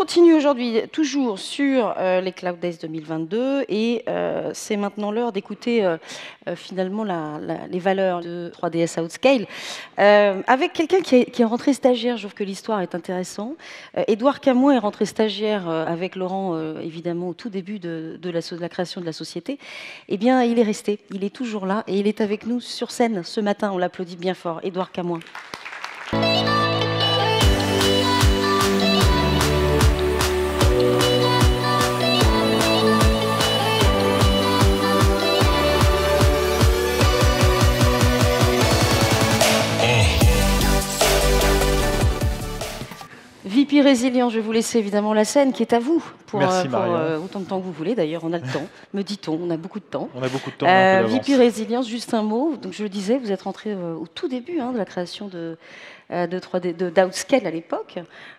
continue aujourd'hui toujours sur les Cloud Days 2022 et c'est maintenant l'heure d'écouter finalement les valeurs de 3DS Outscale avec quelqu'un qui est rentré stagiaire. Je trouve que l'histoire est intéressante. Édouard Camoin est rentré stagiaire avec Laurent, évidemment, au tout début de la création de la société. Eh bien, il est resté, il est toujours là et il est avec nous sur scène ce matin. On l'applaudit bien fort. Édouard Camoin. VP Résilience, je vais vous laisser évidemment la scène qui est à vous pour autant de temps que vous voulez. D'ailleurs, on a le temps, me dit-on, on a beaucoup de temps. On a beaucoup de temps. VP Résilience, juste un mot. Donc, je le disais, vous êtes rentré au tout début de la création d'Outscale à l'époque.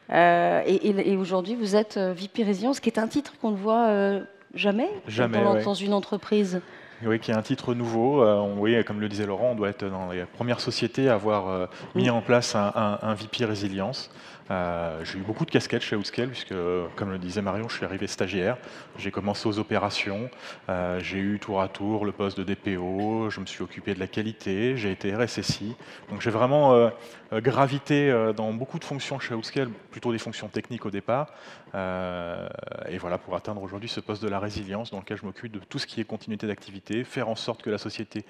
Et aujourd'hui, vous êtes VP Résilience, qui est un titre qu'on ne voit jamais dans une entreprise. Oui, qui est un titre nouveau. Oui, comme le disait Laurent, on doit être dans les premières sociétés à avoir mis en place un VP Résilience. J'ai eu beaucoup de casquettes chez Outscale, puisque, comme le disait Marion, je suis arrivé stagiaire. J'ai commencé aux opérations, j'ai eu tour à tour le poste de DPO, je me suis occupé de la qualité, j'ai été RSSI. Donc j'ai vraiment gravité dans beaucoup de fonctions chez Outscale, plutôt des fonctions techniques au départ. Et voilà, pour atteindre aujourd'hui ce poste de la résilience, dans lequel je m'occupe de tout ce qui est continuité d'activité, faire en sorte que la société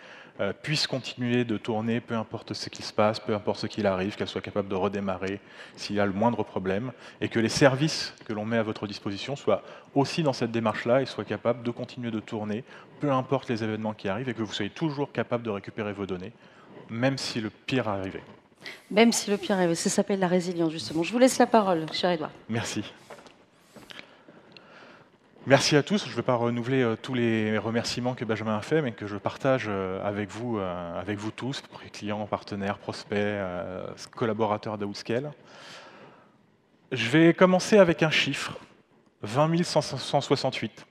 puisse continuer de tourner, peu importe ce qui se passe, peu importe ce qu'il arrive, qu'elle soit capable de redémarrer s'il y a le moindre problème, et que les services que l'on met à votre disposition soient aussi dans cette démarche-là et soient capables de continuer de tourner, peu importe les événements qui arrivent, et que vous soyez toujours capable de récupérer vos données, même si le pire arrivait. Même si le pire arrivait, ça s'appelle la résilience, justement. Je vous laisse la parole, cher Édouard. Merci. Merci à tous. Je ne vais pas renouveler tous les remerciements que Benjamin a fait, mais que je partage avec vous tous, clients, partenaires, prospects, collaborateurs d'Outscale. Je vais commencer avec un chiffre, 20 168.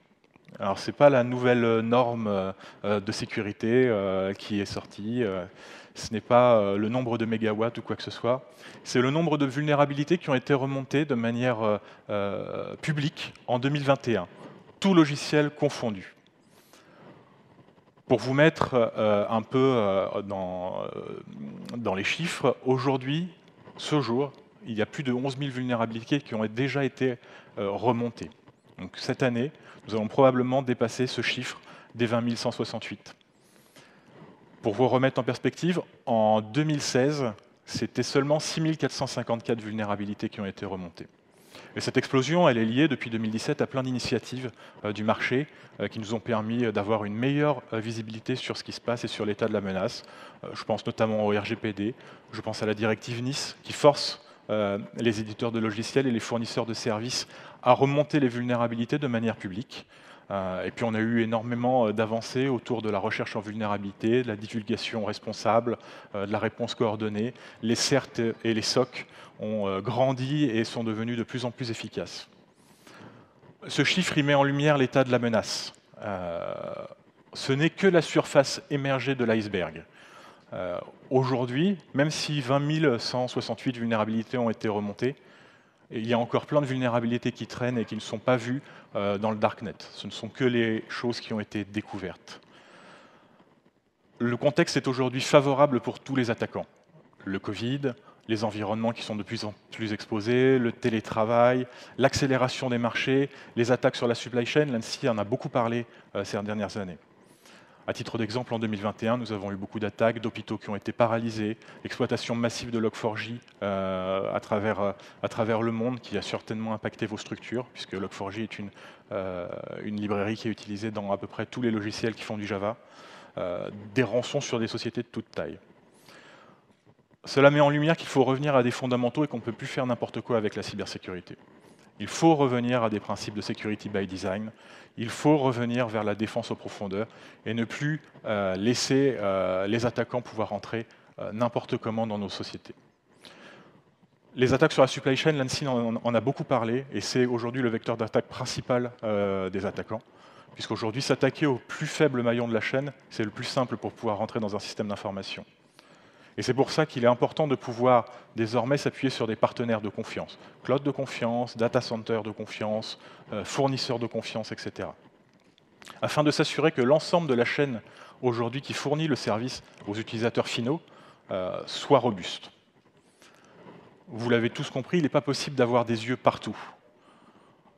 Alors, ce n'est pas la nouvelle norme de sécurité qui est sortie, ce n'est pas le nombre de mégawatts ou quoi que ce soit, c'est le nombre de vulnérabilités qui ont été remontées de manière publique en 2021. Tout logiciel confondu. Pour vous mettre un peu dans les chiffres, aujourd'hui, ce jour, il y a plus de 11 000 vulnérabilités qui ont déjà été remontées. Donc cette année, nous allons probablement dépasser ce chiffre des 20 168. Pour vous remettre en perspective, en 2016, c'était seulement 6 454 vulnérabilités qui ont été remontées. Et cette explosion, elle est liée depuis 2017 à plein d'initiatives du marché qui nous ont permis d'avoir une meilleure visibilité sur ce qui se passe et sur l'état de la menace. Je pense notamment au RGPD, je pense à la directive Nice qui force les éditeurs de logiciels et les fournisseurs de services à remonter les vulnérabilités de manière publique. Et puis on a eu énormément d'avancées autour de la recherche en vulnérabilité, de la divulgation responsable, de la réponse coordonnée. Les CERT et les SOC ont grandi et sont devenus de plus en plus efficaces. Ce chiffre il met en lumière l'état de la menace. Ce n'est que la surface émergée de l'iceberg. Aujourd'hui, même si 20 168 vulnérabilités ont été remontées, il y a encore plein de vulnérabilités qui traînent et qui ne sont pas vues dans le darknet. Ce ne sont que les choses qui ont été découvertes. Le contexte est aujourd'hui favorable pour tous les attaquants. Le Covid, les environnements qui sont de plus en plus exposés, le télétravail, l'accélération des marchés, les attaques sur la supply chain, l'ANSSI en a beaucoup parlé ces dernières années. À titre d'exemple, en 2021, nous avons eu beaucoup d'attaques d'hôpitaux qui ont été paralysés, exploitation massive de Log4j à travers le monde, qui a certainement impacté vos structures, puisque Log4j est une librairie qui est utilisée dans à peu près tous les logiciels qui font du Java, des rançons sur des sociétés de toute taille. Cela met en lumière qu'il faut revenir à des fondamentaux et qu'on ne peut plus faire n'importe quoi avec la cybersécurité. Il faut revenir à des principes de security by design. Il faut revenir vers la défense en profondeur et ne plus laisser les attaquants pouvoir entrer n'importe comment dans nos sociétés. Les attaques sur la supply chain, l'ANSSI en a beaucoup parlé et c'est aujourd'hui le vecteur d'attaque principal des attaquants. Puisqu'aujourd'hui, s'attaquer au plus faible maillon de la chaîne, c'est le plus simple pour pouvoir rentrer dans un système d'information. Et c'est pour ça qu'il est important de pouvoir désormais s'appuyer sur des partenaires de confiance. Cloud de confiance, data center de confiance, fournisseurs de confiance, etc. Afin de s'assurer que l'ensemble de la chaîne aujourd'hui qui fournit le service aux utilisateurs finaux soit robuste. Vous l'avez tous compris, il n'est pas possible d'avoir des yeux partout,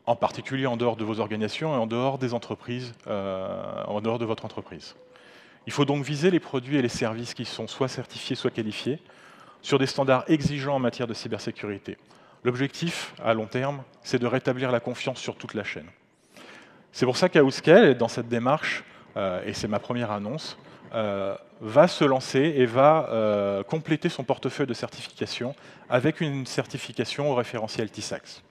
en particulier en dehors de vos organisations et en dehors des entreprises, en dehors de votre entreprise. Il faut donc viser les produits et les services qui sont soit certifiés, soit qualifiés, sur des standards exigeants en matière de cybersécurité. L'objectif, à long terme, c'est de rétablir la confiance sur toute la chaîne. C'est pour ça qu'Outscale, dans cette démarche, et c'est ma première annonce, va se lancer et va compléter son portefeuille de certification avec une certification au référentiel TISAX.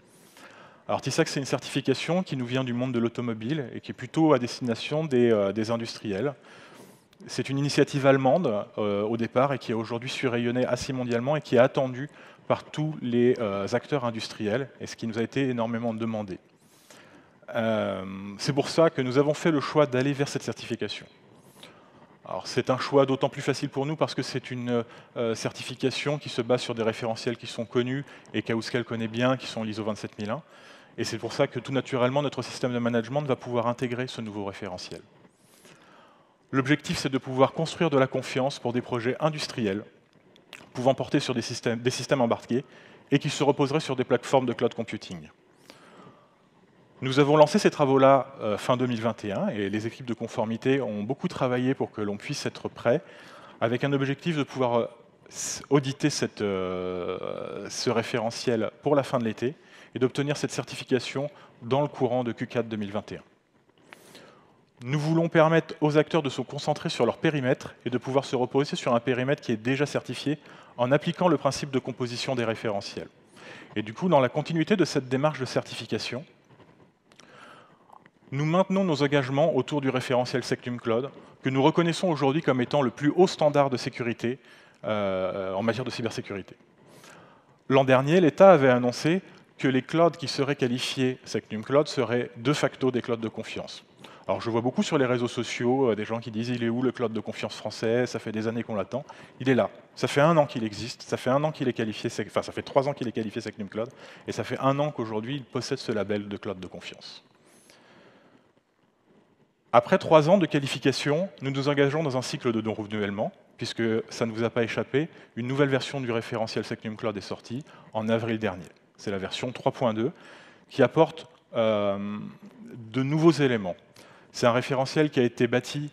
Alors TISAX, c'est une certification qui nous vient du monde de l'automobile et qui est plutôt à destination des industriels. C'est une initiative allemande au départ et qui est aujourd'hui surrayonnée assez mondialement et qui est attendue par tous les acteurs industriels et ce qui nous a été énormément demandé. C'est pour ça que nous avons fait le choix d'aller vers cette certification. Alors c'est un choix d'autant plus facile pour nous parce que c'est une certification qui se base sur des référentiels qui sont connus et qu'Outscale connaît bien, qui sont l'ISO 27001. Et c'est pour ça que tout naturellement, notre système de management va pouvoir intégrer ce nouveau référentiel. L'objectif, c'est de pouvoir construire de la confiance pour des projets industriels, pouvant porter sur des systèmes embarqués et qui se reposeraient sur des plateformes de cloud computing. Nous avons lancé ces travaux-là fin 2021 et les équipes de conformité ont beaucoup travaillé pour que l'on puisse être prêt, avec un objectif de pouvoir auditer ce référentiel pour la fin de l'été et d'obtenir cette certification dans le courant de Q4 2021. Nous voulons permettre aux acteurs de se concentrer sur leur périmètre et de pouvoir se reposer sur un périmètre qui est déjà certifié en appliquant le principe de composition des référentiels. Et du coup, dans la continuité de cette démarche de certification, nous maintenons nos engagements autour du référentiel Secnum Cloud, que nous reconnaissons aujourd'hui comme étant le plus haut standard de sécurité en matière de cybersécurité. L'an dernier, l'État avait annoncé que les clouds qui seraient qualifiés Secnum Cloud seraient de facto des clouds de confiance. Alors je vois beaucoup sur les réseaux sociaux des gens qui disent « il est où le cloud de confiance français? Ça fait des années qu'on l'attend ». Il est là. Ça fait 1 an qu'il existe, ça fait 1 an qu'il est qualifié, enfin ça fait 3 ans qu'il est qualifié Secnum Cloud, et ça fait 1 an qu'aujourd'hui il possède ce label de cloud de confiance. Après 3 ans de qualification, nous nous engageons dans un cycle de non-renouvellement, puisque ça ne vous a pas échappé, une nouvelle version du référentiel Secnum Cloud est sortie en avril dernier. C'est la version 3.2 qui apporte de nouveaux éléments. C'est un référentiel qui a été bâti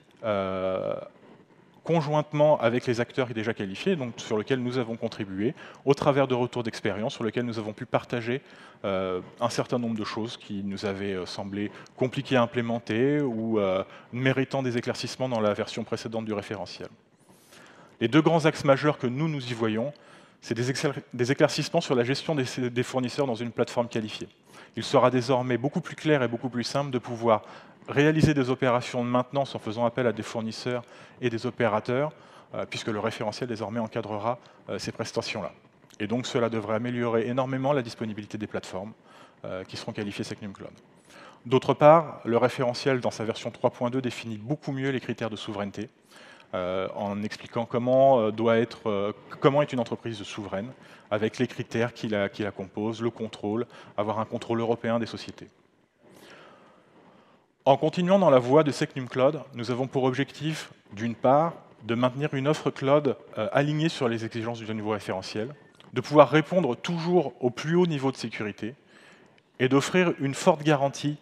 conjointement avec les acteurs déjà qualifiés, donc sur lequel nous avons contribué, au travers de retours d'expérience, sur lesquels nous avons pu partager un certain nombre de choses qui nous avaient semblé compliquées à implémenter ou méritant des éclaircissements dans la version précédente du référentiel. Les 2 grands axes majeurs que nous y voyons, c'est des éclaircissements sur la gestion des fournisseurs dans une plateforme qualifiée. Il sera désormais beaucoup plus clair et beaucoup plus simple de pouvoir réaliser des opérations de maintenance en faisant appel à des fournisseurs et des opérateurs, puisque le référentiel désormais encadrera ces prestations-là. Et donc cela devrait améliorer énormément la disponibilité des plateformes qui seront qualifiées Secnum Cloud. D'autre part, le référentiel dans sa version 3.2 définit beaucoup mieux les critères de souveraineté, en expliquant comment est une entreprise souveraine, avec les critères qui la composent, le contrôle, avoir un contrôle européen des sociétés. En continuant dans la voie de Secnum Cloud, nous avons pour objectif, d'une part, de maintenir une offre cloud alignée sur les exigences du niveau référentiel, de pouvoir répondre toujours au plus haut niveau de sécurité et d'offrir une forte garantie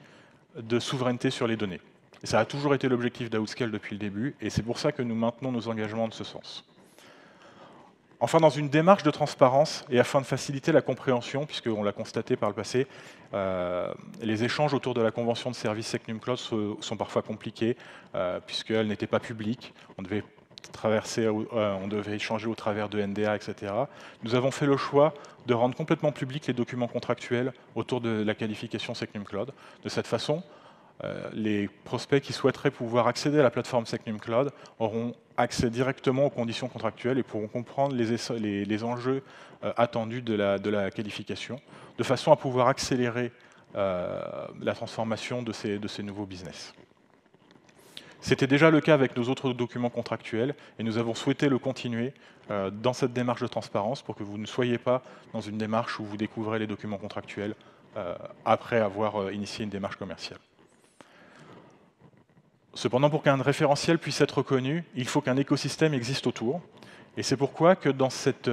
de souveraineté sur les données. Et ça a toujours été l'objectif d'Outscale depuis le début, et c'est pour ça que nous maintenons nos engagements de ce sens. Enfin, dans une démarche de transparence et afin de faciliter la compréhension, puisqu'on l'a constaté par le passé, les échanges autour de la convention de service Secnum Cloud sont parfois compliqués, puisqu'elle n'était pas publique. On devait échanger au travers de NDA, etc. Nous avons fait le choix de rendre complètement publics les documents contractuels autour de la qualification Secnum Cloud. De cette façon, les prospects qui souhaiteraient pouvoir accéder à la plateforme Secnum Cloud auront accès directement aux conditions contractuelles et pourront comprendre les enjeux attendus de la qualification, de façon à pouvoir accélérer la transformation de ces nouveaux business. C'était déjà le cas avec nos autres documents contractuels et nous avons souhaité le continuer dans cette démarche de transparence pour que vous ne soyez pas dans une démarche où vous découvrez les documents contractuels après avoir initié une démarche commerciale. Cependant, pour qu'un référentiel puisse être reconnu, il faut qu'un écosystème existe autour. Et c'est pourquoi que dans cette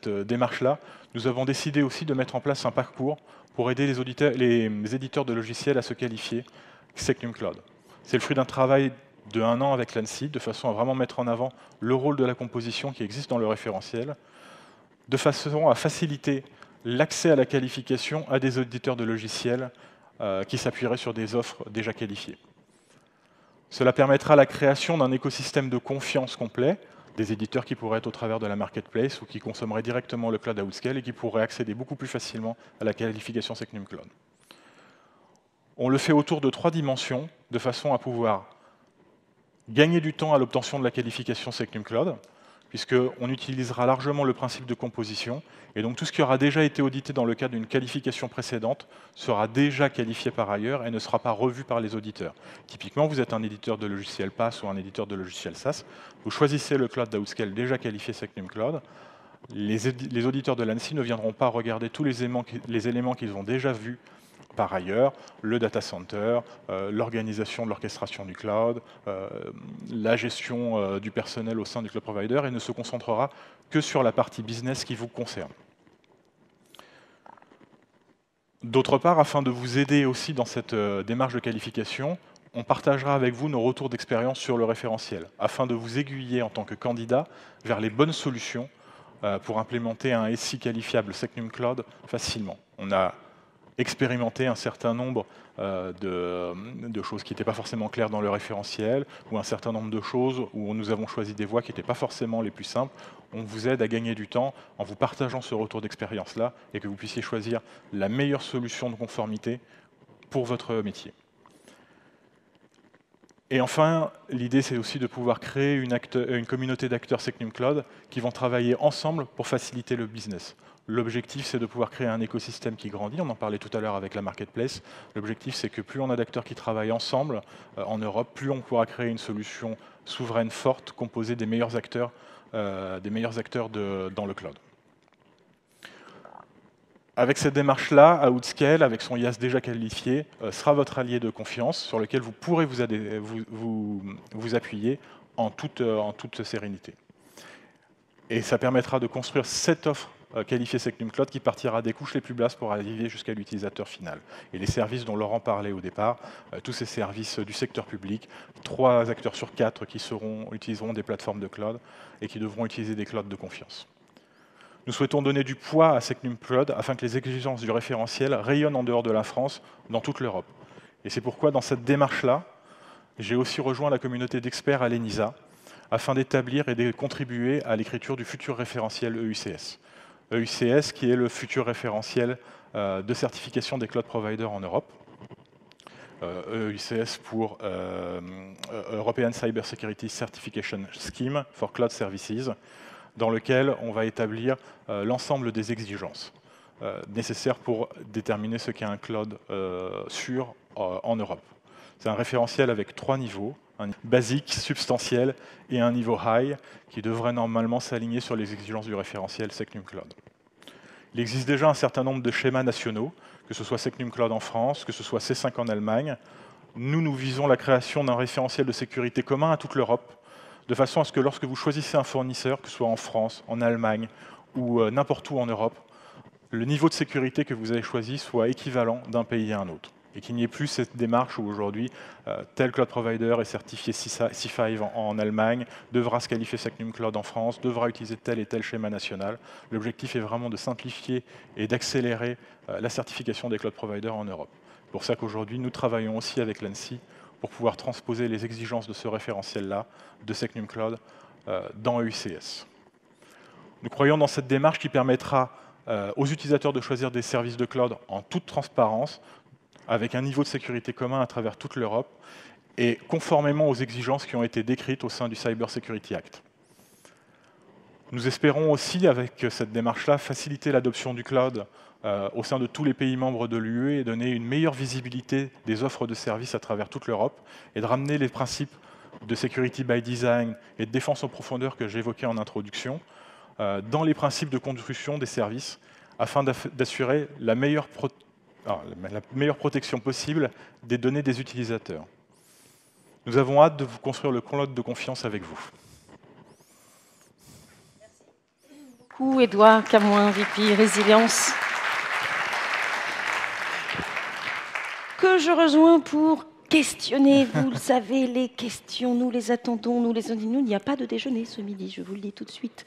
démarche-là, nous avons décidé aussi de mettre en place un parcours pour aider les éditeurs de logiciels à se qualifier Secnum Cloud. C'est le fruit d'un travail de 1 an avec l'ANSSI, de façon à vraiment mettre en avant le rôle de la composition qui existe dans le référentiel, de façon à faciliter l'accès à la qualification à des éditeurs de logiciels qui s'appuieraient sur des offres déjà qualifiées. Cela permettra la création d'un écosystème de confiance complet, des éditeurs qui pourraient être au travers de la marketplace ou qui consommeraient directement le cloud à Outscale et qui pourraient accéder beaucoup plus facilement à la qualification Secnum Cloud. On le fait autour de 3 dimensions, de façon à pouvoir gagner du temps à l'obtention de la qualification Secnum Cloud, puisqu'on utilisera largement le principe de composition, et donc tout ce qui aura déjà été audité dans le cadre d'une qualification précédente sera déjà qualifié par ailleurs et ne sera pas revu par les auditeurs. Typiquement, vous êtes un éditeur de logiciel PaaS ou un éditeur de logiciel SaaS, vous choisissez le cloud d'Outscale déjà qualifié Secnum Cloud, les auditeurs de l'ANSSI ne viendront pas regarder tous les éléments qu'ils ont déjà vus par ailleurs, le data center, l'organisation de l'orchestration du cloud, la gestion du personnel au sein du cloud provider, et ne se concentrera que sur la partie business qui vous concerne. D'autre part, afin de vous aider aussi dans cette démarche de qualification, on partagera avec vous nos retours d'expérience sur le référentiel, afin de vous aiguiller en tant que candidat vers les bonnes solutions pour implémenter un SI qualifiable Secnum Cloud facilement. On a expérimenter un certain nombre de choses qui n'étaient pas forcément claires dans le référentiel, ou un certain nombre de choses où nous avons choisi des voies qui n'étaient pas forcément les plus simples. On vous aide à gagner du temps en vous partageant ce retour d'expérience-là et que vous puissiez choisir la meilleure solution de conformité pour votre métier. Et enfin, l'idée, c'est aussi de pouvoir créer une communauté d'acteurs Secnum Cloud qui vont travailler ensemble pour faciliter le business. L'objectif, c'est de pouvoir créer un écosystème qui grandit. On en parlait tout à l'heure avec la marketplace. L'objectif, c'est que plus on a d'acteurs qui travaillent ensemble en Europe, plus on pourra créer une solution souveraine, forte, composée des meilleurs acteurs dans le cloud. Avec cette démarche-là, Outscale, avec son IaaS déjà qualifié, sera votre allié de confiance sur lequel vous pourrez vous appuyer en toute sérénité. Et ça permettra de construire cette offre qualifiée Secnum Cloud qui partira des couches les plus basses pour arriver jusqu'à l'utilisateur final. Et les services dont Laurent parlait au départ, tous ces services du secteur public, 3 acteurs sur 4 qui utiliseront des plateformes de cloud et qui devront utiliser des clouds de confiance. Nous souhaitons donner du poids à Secnum Cloud afin que les exigences du référentiel rayonnent en dehors de la France, dans toute l'Europe. Et c'est pourquoi, dans cette démarche-là, j'ai aussi rejoint la communauté d'experts à l'ENISA afin d'établir et de contribuer à l'écriture du futur référentiel EUCS. EUCS qui est le futur référentiel de certification des cloud providers en Europe. EUCS pour European Cyber Security Certification Scheme for Cloud Services, dans lequel on va établir l'ensemble des exigences nécessaires pour déterminer ce qu'est un cloud sûr en Europe. C'est un référentiel avec 3 niveaux, un basique, substantiel et un niveau high qui devrait normalement s'aligner sur les exigences du référentiel Secnum Cloud. Il existe déjà un certain nombre de schémas nationaux, que ce soit Secnum Cloud en France, que ce soit C5 en Allemagne. Nous visons la création d'un référentiel de sécurité commun à toute l'Europe, de façon à ce que lorsque vous choisissez un fournisseur, que ce soit en France, en Allemagne ou n'importe où en Europe, le niveau de sécurité que vous avez choisi soit équivalent d'un pays à un autre. Et qu'il n'y ait plus cette démarche où aujourd'hui, tel cloud provider est certifié C5 en Allemagne, devra se qualifier Secnum Cloud en France, devra utiliser tel et tel schéma national. L'objectif est vraiment de simplifier et d'accélérer la certification des cloud providers en Europe. C'est pour ça qu'aujourd'hui, nous travaillons aussi avec l'ANSSI pour pouvoir transposer les exigences de ce référentiel-là, de Secnum Cloud, dans EUCS. Nous croyons dans cette démarche qui permettra aux utilisateurs de choisir des services de cloud en toute transparence, avec un niveau de sécurité commun à travers toute l'Europe, et conformément aux exigences qui ont été décrites au sein du Cyber Security Act. Nous espérons aussi, avec cette démarche-là, faciliter l'adoption du cloud au sein de tous les pays membres de l'UE et donner une meilleure visibilité des offres de services à travers toute l'Europe et de ramener les principes de security by design et de défense en profondeur que j'évoquais en introduction dans les principes de construction des services afin d'assurer la meilleure protection possible des données des utilisateurs. Nous avons hâte de vous construire le cloud de confiance avec vous. Merci beaucoup, Édouard Camoin, VP Résilience, que je rejoins pour questionner. Vous le savez, les questions, nous les attendons, nous, il n'y a pas de déjeuner ce midi, je vous le dis tout de suite.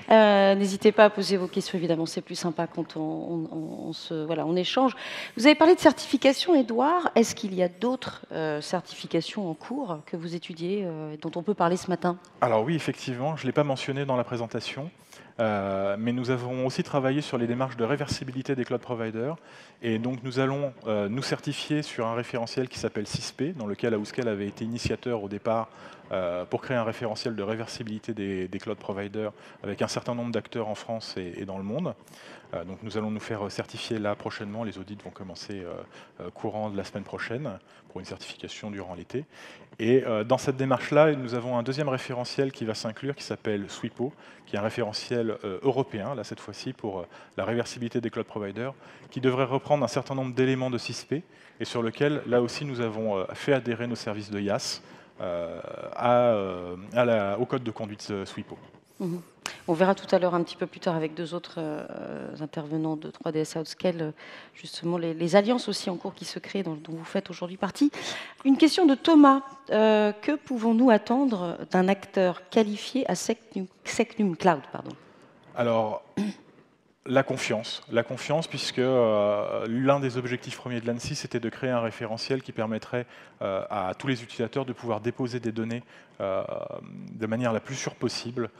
N'hésitez pas à poser vos questions, évidemment, c'est plus sympa quand on échange. Vous avez parlé de certification, Édouard. Est-ce qu'il y a d'autres certifications en cours que vous étudiez, dont on peut parler ce matin? Alors oui, effectivement, je ne l'ai pas mentionné dans la présentation, mais nous avons aussi travaillé sur les démarches de réversibilité des cloud providers. Et donc nous allons nous certifier sur un référentiel qui s'appelle CISP, dans lequel Outscale avait été initiateur au départ pour créer un référentiel de réversibilité des cloud providers avec un certain nombre d'acteurs en France et dans le monde. Donc nous allons nous faire certifier là prochainement. Les audits vont commencer courant de la semaine prochaine pour une certification durant l'été. Et dans cette démarche-là, nous avons un deuxième référentiel qui va s'inclure, qui s'appelle SWIPO, qui est un référentiel européen, là cette fois-ci pour la réversibilité des cloud providers, qui devrait reprendre un certain nombre d'éléments de CISP et sur lequel, là aussi, nous avons fait adhérer nos services de IaaS au code de conduite SWIPO. Mmh. On verra tout à l'heure un petit peu plus tard avec deux autres intervenants de 3DS Outscale, justement les alliances aussi en cours qui se créent, dont vous faites aujourd'hui partie. Une question de Thomas. Que pouvons-nous attendre d'un acteur qualifié à Secnum Cloud, pardon? Alors, la confiance, puisque l'un des objectifs premiers de l'ANSSI, c'était de créer un référentiel qui permettrait à tous les utilisateurs de pouvoir déposer des données de manière la plus sûre possible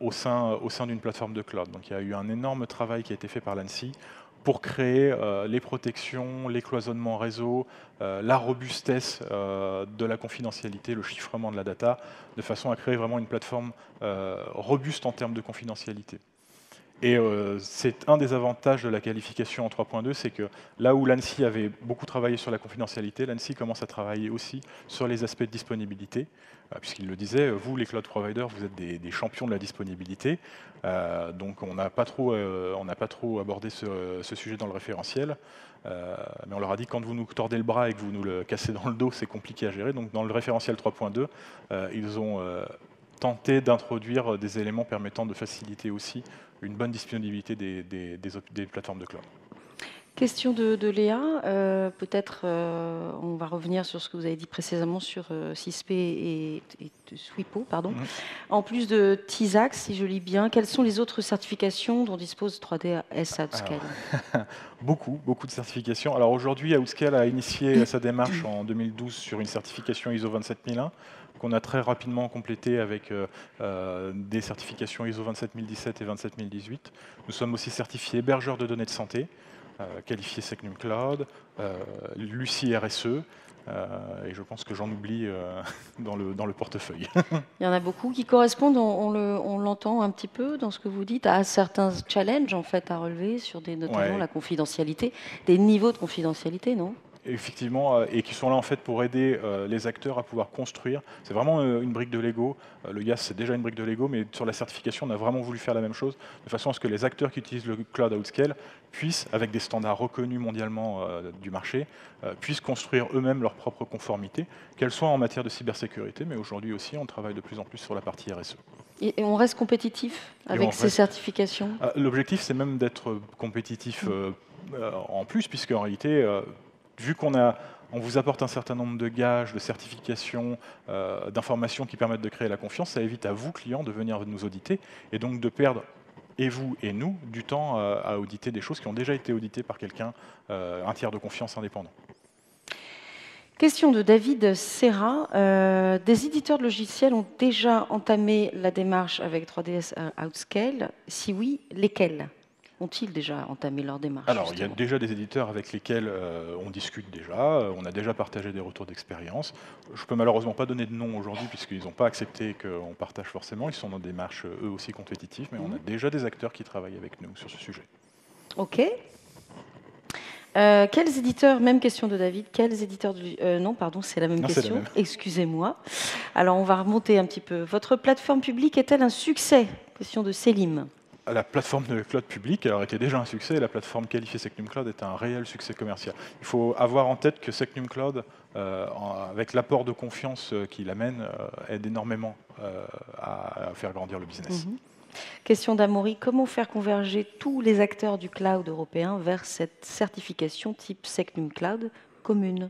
au sein d'une plateforme de cloud. Donc il y a eu un énorme travail qui a été fait par l'ANSSI pour créer les protections, les cloisonnements réseau, la robustesse de la confidentialité, le chiffrement de la data, de façon à créer vraiment une plateforme robuste en termes de confidentialité. Et c'est un des avantages de la qualification en 3.2, c'est que là où l'ANSSI avait beaucoup travaillé sur la confidentialité, l'ANSSI commence à travailler aussi sur les aspects de disponibilité, puisqu'il le disait, vous les cloud providers, vous êtes des champions de la disponibilité, donc on n'a pas trop abordé ce sujet dans le référentiel, mais on leur a dit quand vous nous tordez le bras et que vous nous le cassez dans le dos, c'est compliqué à gérer, donc dans le référentiel 3.2, ils ont tenté d'introduire des éléments permettant de faciliter aussi une bonne disponibilité des plateformes de cloud. Question de Léa. Peut-être on va revenir sur ce que vous avez dit précédemment sur CISP et SWIPO. Pardon. En plus de TISAX, si je lis bien, quelles sont les autres certifications dont dispose 3DS Outscale? Beaucoup de certifications. Alors aujourd'hui, Outscale a initié sa démarche en 2012 sur une certification ISO 27001 qu'on a très rapidement complété avec des certifications ISO 27017 et 27018. Nous sommes aussi certifiés hébergeurs de données de santé, qualifiés Secnum Cloud, Lucie RSE, et je pense que j'en oublie dans le portefeuille. Il y en a beaucoup qui correspondent, on l'entend un petit peu dans ce que vous dites, à certains challenges en fait à relever sur notamment la confidentialité, des niveaux de confidentialité, non? Effectivement, et qui sont là en fait pour aider les acteurs à pouvoir construire. C'est vraiment une brique de Lego. Le IaaS, c'est déjà une brique de Lego, mais sur la certification, on a vraiment voulu faire la même chose, de façon à ce que les acteurs qui utilisent le cloud Outscale puissent, avec des standards reconnus mondialement du marché, puissent construire eux-mêmes leur propre conformité, qu'elle soit en matière de cybersécurité, mais aujourd'hui aussi, on travaille de plus en plus sur la partie RSE. Et on reste compétitif avec ces certifications? L'objectif, c'est même d'être compétitif en plus, puisque en réalité, vu qu'on vous apporte un certain nombre de gages, de certifications, d'informations qui permettent de créer la confiance, ça évite à vous, clients, de venir nous auditer et donc de perdre, et vous et nous, du temps à auditer des choses qui ont déjà été auditées par quelqu'un, un tiers de confiance indépendant. Question de David Serra. Des éditeurs de logiciels ont déjà entamé la démarche avec 3DS Outscale. Si oui, lesquels? ont-ils déjà entamé leur démarche Alors, il y a justement? déjà des éditeurs avec lesquels on discute déjà, on a déjà partagé des retours d'expérience. Je peux malheureusement pas donner de nom aujourd'hui puisqu'ils n'ont pas accepté qu'on partage forcément, ils sont dans des démarches eux aussi compétitives, mais on a déjà des acteurs qui travaillent avec nous sur ce sujet. Ok. Quels éditeurs, même question de David, quels éditeurs non, pardon, c'est la même Non, c'est la question, même. excusez-moi. Alors, on va remonter un petit peu. Votre plateforme publique est-elle un succès? Question de Selim. La plateforme de cloud public alors, était déjà un succès et la plateforme qualifiée Secnum Cloud est un réel succès commercial. Il faut avoir en tête que Secnum Cloud, avec l'apport de confiance qu'il amène, aide énormément à faire grandir le business. Question d'Amaury, comment faire converger tous les acteurs du cloud européen vers cette certification type Secnum Cloud commune?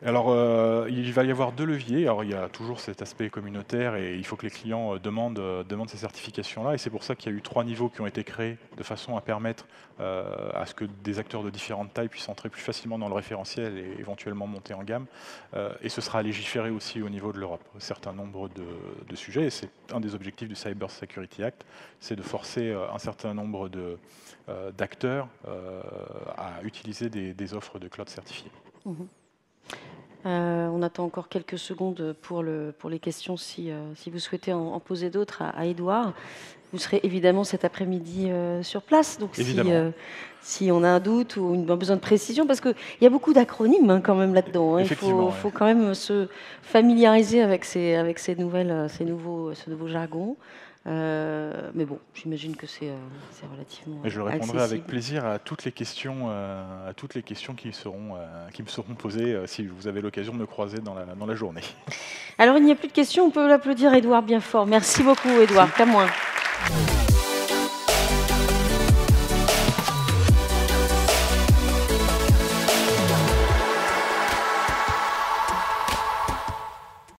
Alors, il va y avoir 2 leviers. Alors, il y a toujours cet aspect communautaire et il faut que les clients demandent ces certifications-là et c'est pour ça qu'il y a eu 3 niveaux qui ont été créés de façon à permettre, à ce que des acteurs de différentes tailles puissent entrer plus facilement dans le référentiel et éventuellement monter en gamme. Et ce sera légiféré aussi au niveau de l'Europe. Un certain nombre de sujets et c'est un des objectifs du Cyber Security Act, c'est de forcer, un certain nombre d'acteurs, à utiliser des offres de cloud certifiées. On attend encore quelques secondes pour les questions si vous souhaitez en poser d'autres à Édouard. Vous serez évidemment cet après-midi sur place, donc si on a un doute ou un besoin de précision, parce qu'il y a beaucoup d'acronymes quand même là-dedans. Il faut quand même se familiariser avec ce nouveau jargon. Mais bon, j'imagine que c'est relativement Et je répondrai accessible. avec plaisir à toutes les questions qui me seront posées si vous avez l'occasion de me croiser dans la journée. Alors, il n'y a plus de questions, on peut l'applaudir, Édouard, bien fort. Merci beaucoup, Édouard. Qu'à moins.